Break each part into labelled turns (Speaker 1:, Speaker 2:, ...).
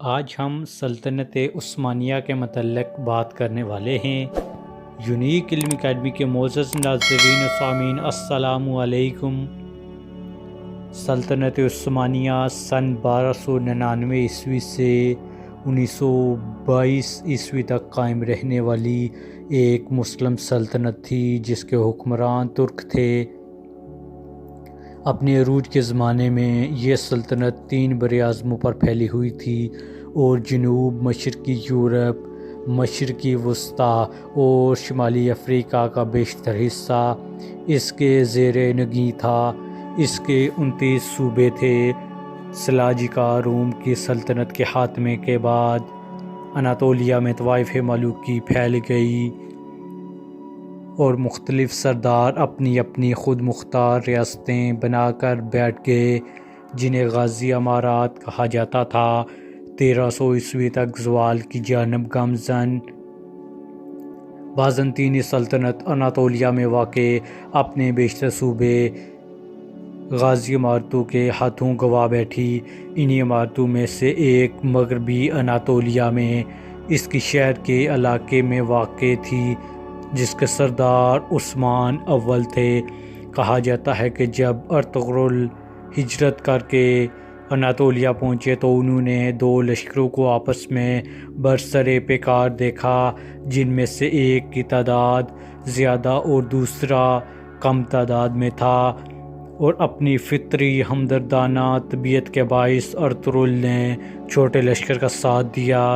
Speaker 1: آج ہم سلطنت عثمانیہ کے متعلق بات کرنے والے ہیں۔ یونیک علم اکیڈمی کے معزز ناظرین و سامعین السلام علیکم۔ سلطنت عثمانیہ سن 1299 عیسوی سے 1922 عیسوی تک قائم رہنے والی ایک مسلم سلطنت تھی جس کے حکمران ترک تھے۔ اپنے عروج کے زمانے میں یہ سلطنت 3 براعظموں پر پھیلی ہوئی تھی اور جنوب مشرقی یورپ، مشرقی وسطیٰ اور شمالی افریقہ کا بیشتر حصہ اس کے زیر نگیں تھا۔ اس کے 29 صوبے تھے۔ سلاجقہ روم کی سلطنت کے خاتمے کے بعد اناطولیہ میں طوائف ملوکی پھیل گئی اور مختلف سردار اپنی اپنی خود مختار ریاستیں بنا کر بیٹھ گئے جنہیں غازی امارات کہا جاتا تھا۔ 1300 عیسوی تک زوال کی جانب گامزن بازنطینی سلطنت اناطولیہ میں واقع اپنے بیشتر صوبے غازی امارتوں کے ہاتھوں گنوا بیٹھی۔ انہی امارتوں میں سے ایک مغربی اناطولیہ میں اس کی شہر کے علاقے میں واقع تھی جس کے سردار عثمان اول تھے۔ کہا جاتا ہے کہ جب ارطغرل ہجرت کر کے اناطولیہ پہنچے تو انہوں نے 2 لشکروں کو آپس میں برسر پیکار دیکھا جن میں سے ایک کی تعداد زیادہ اور دوسرا کم تعداد میں تھا، اور اپنی فطری ہمدردانہ طبیعت کے باعث ارطغرل نے چھوٹے لشکر کا ساتھ دیا۔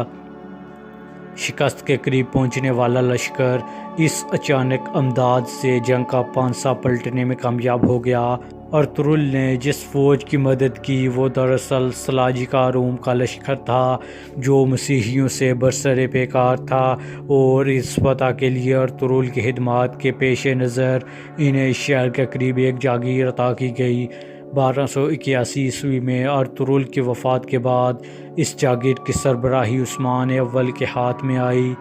Speaker 1: شکست کے قریب پہنچنے والا لشکر اس اچانک امداد سے جنگ کا پانسا پلٹنے میں کامیاب ہو گیا۔ ارطغرل نے جس فوج کی مدد کی وہ دراصل سلاجقہ روم کا لشکر تھا جو مسیحیوں سے برسر پیکار تھا، اور اس فتح کے لیے ارطغرل کی خدمات کے پیش نظر انہیں اس شہر کے قریب ایک جاگیر عطا کی گئی۔ 1281 عیسوی میں ارطغرل کی وفات کے بعد اس جاگیر کی سربراہی عثمان اول کے ہاتھ میں آئی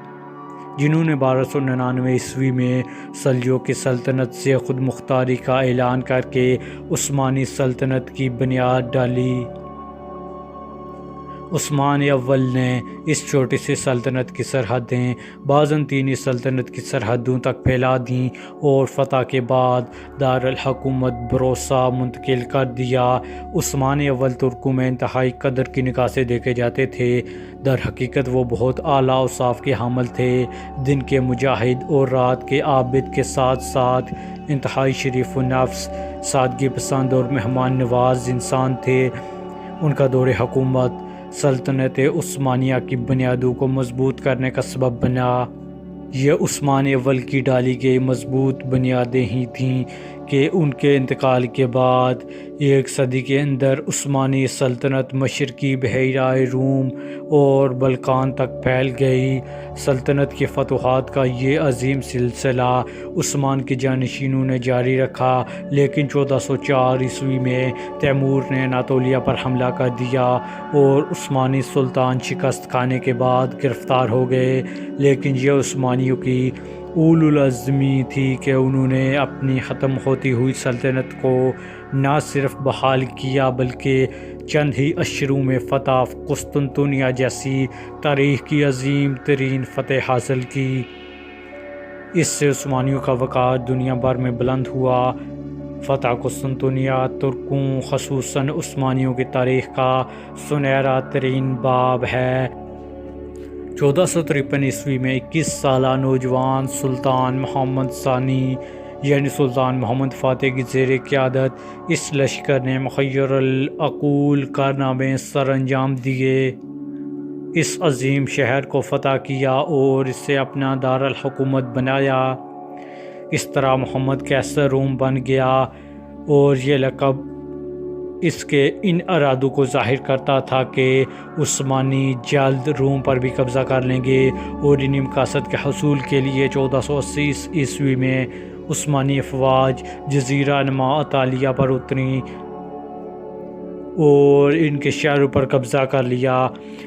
Speaker 1: جنہوں نے 1299 عیسوی میں سلجوقی سلطنت سے خود مختاری کا اعلان کر کے عثمانی سلطنت کی بنیاد ڈالی۔ عثمان اول نے اس چھوٹی سی سلطنت کی سرحدیں بازنطینی سلطنت کی سرحدوں تک پھیلا دیں اور فتح کے بعد دارالحکومت بروسا منتقل کر دیا۔ عثمان اول ترکوں میں انتہائی قدر کی نگاہ سے دیکھے جاتے تھے۔ در حقیقت وہ بہت اعلیٰ اوصاف کے حامل تھے، دن کے مجاہد اور رات کے عابد کے ساتھ ساتھ انتہائی شریف النفس، سادگی پسند اور مہمان نواز انسان تھے۔ ان کا دور حکومت سلطنت عثمانیہ کی بنیادوں کو مضبوط کرنے کا سبب بنا۔ یہ عثمان اول کی ڈالی گئی مضبوط بنیادیں ہی تھیں کہ ان کے انتقال کے بعد 1 صدی کے اندر عثمانی سلطنت مشرقی بحیرہ روم اور بلقان تک پھیل گئی۔ سلطنت کی فتوحات کا یہ عظیم سلسلہ عثمان کے جانشینوں نے جاری رکھا، لیکن 1404 عیسوی میں تیمور نے اناطولیہ پر حملہ کر دیا اور عثمانی سلطان شکست کھانے کے بعد گرفتار ہو گئے۔ لیکن یہ عثمانیوں کی اولو العزمی تھی کہ انہوں نے اپنی ختم ہوتی ہوئی سلطنت کو نہ صرف بحال کیا بلکہ چند ہی اشروں میں فتح قسطنطنیہ جیسی تاریخ کی عظیم ترین فتح حاصل کی۔ اس سے عثمانیوں کا وقار دنیا بھر میں بلند ہوا۔ فتح قسطنطنیہ ترکوں خصوصاً عثمانیوں کی تاریخ کا سنہرا ترین باب ہے۔ 1453 عیسوی میں 21 سالہ نوجوان سلطان محمد ثانی یعنی سلطان محمد فاتح کی زیر قیادت اس لشکر نے مخیر العقول کارنامے سر انجام دیے، اس عظیم شہر کو فتح کیا اور اسے اپنا دارالحکومت بنایا۔ اس طرح محمد قیصر روم بن گیا، اور یہ لقب اس کے ان ارادوں کو ظاہر کرتا تھا کہ عثمانی جلد روم پر بھی قبضہ کر لیں گے، اور ان مقاصد کے حصول کے لیے 1480 عیسوی میں عثمانی افواج جزیرہ نما انطالیہ پر اتریں اور ان کے شہروں پر قبضہ کر لیا۔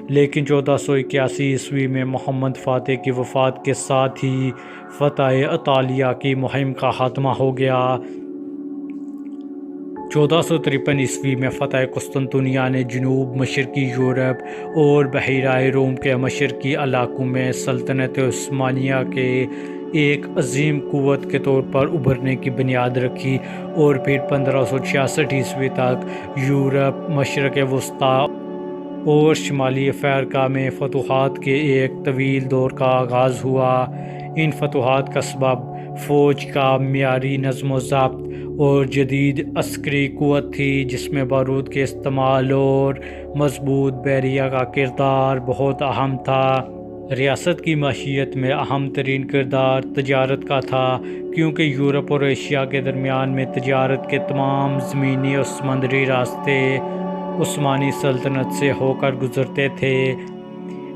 Speaker 1: لیکن 1481 عیسوی میں محمد فاتح کی وفات کے ساتھ ہی فتح انطالیہ کی مہم کا خاتمہ ہو گیا۔ 1453 ء میں فتح قسطنطنیہ نے جنوب مشرقی یورپ اور بحیرہ روم کے مشرقی علاقوں میں سلطنت عثمانیہ کے ایک عظیم قوت کے طور پر ابھرنے کی بنیاد رکھی، اور پھر 1566 ء تک یورپ، مشرق وسطیٰ اور شمالی افریقہ میں فتوحات کے ایک طویل دور کا آغاز ہوا۔ ان فتوحات کا سبب فوج کا معیاری نظم و ضبط اور جدید عسکری قوت تھی، جس میں بارود کے استعمال اور مضبوط بحریہ کا کردار بہت اہم تھا۔ ریاست کی معیشت میں اہم ترین کردار تجارت کا تھا، کیونکہ یورپ اور ایشیا کے درمیان میں تجارت کے تمام زمینی اور سمندری راستے عثمانی سلطنت سے ہو کر گزرتے تھے۔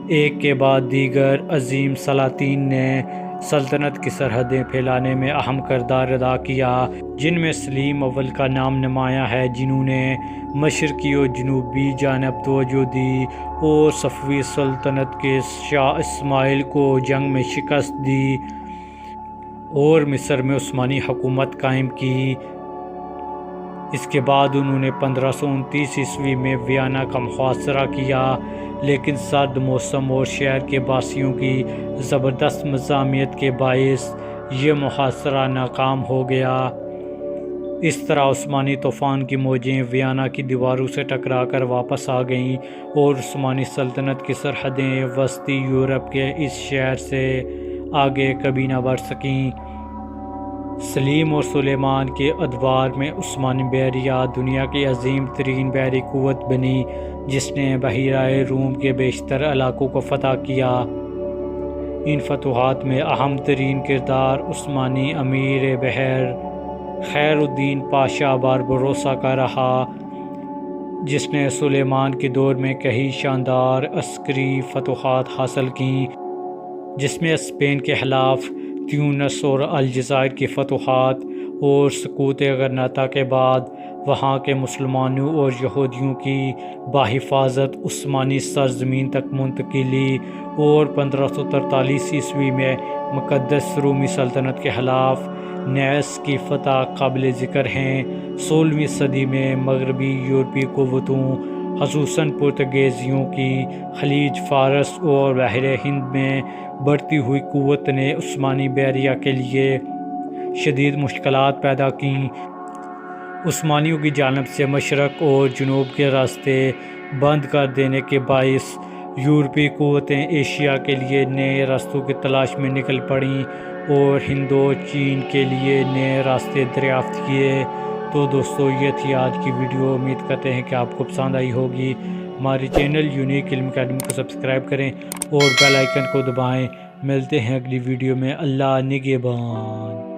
Speaker 1: ایک کے بعد دیگر عظیم سلاطین نے سلطنت کی سرحدیں پھیلانے میں اہم کردار ادا کیا، جن میں سلیم اول کا نام نمایاں ہے، جنہوں نے مشرقی اور جنوبی جانب توجہ دی اور صفوی سلطنت کے شاہ اسماعیل کو جنگ میں شکست دی اور مصر میں عثمانی حکومت قائم کی۔ اس کے بعد انہوں نے 1529 ء میں ویانا کا محاصرہ کیا، لیکن سرد موسم اور شہر کے باسیوں کی زبردست مزاحمت کے باعث یہ محاصرہ ناکام ہو گیا۔ اس طرح عثمانی طوفان کی موجیں ویانا کی دیواروں سے ٹکرا کر واپس آ گئیں، اور عثمانی سلطنت کی سرحدیں وسطی یورپ کے اس شہر سے آگے کبھی نہ بڑھ سکیں۔ سلیم اور سلیمان کے ادوار میں عثمانی بحریہ دنیا کی عظیم ترین بحری قوت بنی، جس نے بحیرہ روم کے بیشتر علاقوں کو فتح کیا۔ ان فتوحات میں اہم ترین کردار عثمانی امیر بحر خیر الدین پاشا باربروسا کا رہا، جس نے سلیمان کے دور میں کئی شاندار عسکری فتوحات حاصل کیں، جس میں اسپین کے خلاف تیونس اور الجزائر کی فتوحات، اور سقوط غرناطہ کے بعد وہاں کے مسلمانوں اور یہودیوں کی بحفاظت عثمانی سرزمین تک منتقلی، اور 1543 ء میں مقدس رومی سلطنت کے خلاف نیس کی فتح قابل ذکر ہیں۔ 16ویں صدی میں مغربی یورپی قوتوں، خصوصاً پرتگیزیوں کی خلیج فارس اور بحر ہند میں بڑھتی ہوئی قوت نے عثمانی بحریہ کے لیے شدید مشکلات پیدا کیں۔ عثمانیوں کی جانب سے مشرق اور جنوب کے راستے بند کر دینے کے باعث یورپی قوتیں ایشیا کے لیے نئے راستوں کی تلاش میں نکل پڑیں اور ہند و چین کے لیے نئے راستے دریافت کیے۔ تو دوستو، یہ تھی آج کی ویڈیو۔ امید کرتے ہیں کہ آپ کو پسند آئی ہوگی۔ ہماری چینل یونیک علم اکیڈمی کو سبسکرائب کریں اور بیل آئیکن کو دبائیں۔ ملتے ہیں اگلی ویڈیو میں۔ اللہ نگہبان۔